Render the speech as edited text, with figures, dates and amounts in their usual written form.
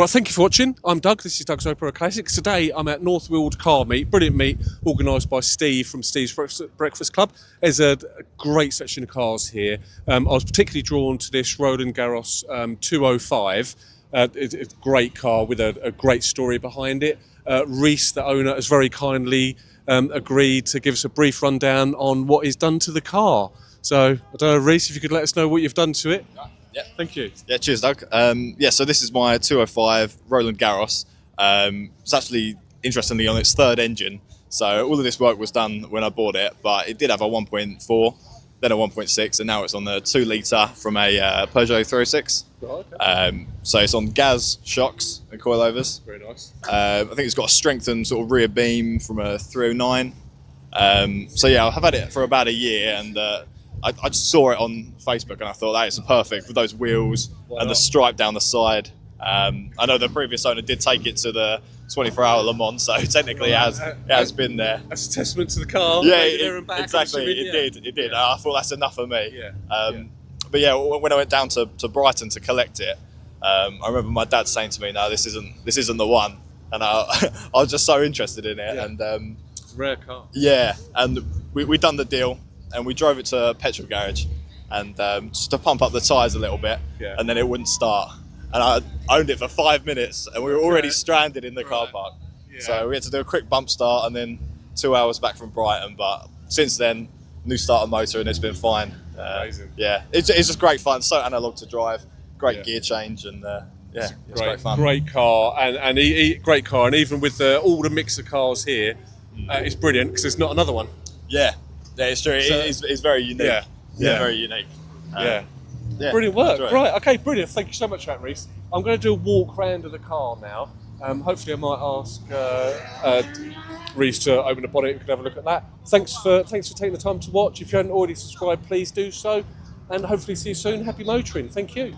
Right, thank you for watching. I'm Doug. This is Doug's Opera Classics. Today I'm at North Weald Car Meet, brilliant meet organised by Steve from Steve's Breakfast Club. There's a great section of cars here. I was particularly drawn to this Roland Garros 205. It's a great car with a great story behind it. Reece, the owner, has very kindly agreed to give us a brief rundown on what he's done to the car. So, I don't know, Reece, if you could let us know what you've done to it. Yeah, thank you. Yeah, cheers, Doug. So this is my 205 Roland Garros. It's actually, interestingly, on its third engine. So all of this work was done when I bought it, but it did have a 1.4, then a 1.6, and now it's on the 2 litre from a Peugeot 306. Oh, okay. So it's on GAZ shocks and coilovers. Very nice. I think it's got a strengthened sort of rear beam from a 309. So yeah, I've had it for about a year, and I just saw it on Facebook and I thought that is perfect with those wheels and the stripe down the side. I know the previous owner did take it to the 24-hour Le Mans, so technically it has been there. That's a testament to the car. Yeah, there and back, exactly. It did. Yeah. I thought that's enough for me. Yeah. But yeah, when I went down to Brighton to collect it, I remember my dad saying to me, "No, this isn't the one," and I was just so interested in it. Yeah. And It's a rare car. yeah, and we done the deal. And we drove it to a petrol garage and just to pump up the tyres a little bit, and then it wouldn't start. And I owned it for 5 minutes and we were already stranded in the car park. Yeah. So we had to do a quick bump start and then 2 hours back from Brighton. But since then, new starter motor and it's been fine. Amazing. Yeah, it's just great fun. So analog to drive, great gear change, and it's great fun. Great car, and great car. And even with all the mix of cars here, it's brilliant because there's not another one. Yeah. Yeah, it's true. So, it's very unique. Yeah, very unique. Yeah, brilliant work. Right, okay, brilliant. Thank you so much, Reece. I'm going to do a walk round of the car now. Hopefully, I might ask Reece to open the bonnet. We can have a look at that. Thanks for taking the time to watch. If you haven't already subscribed, please do so. And hopefully, see you soon. Happy motoring. Thank you.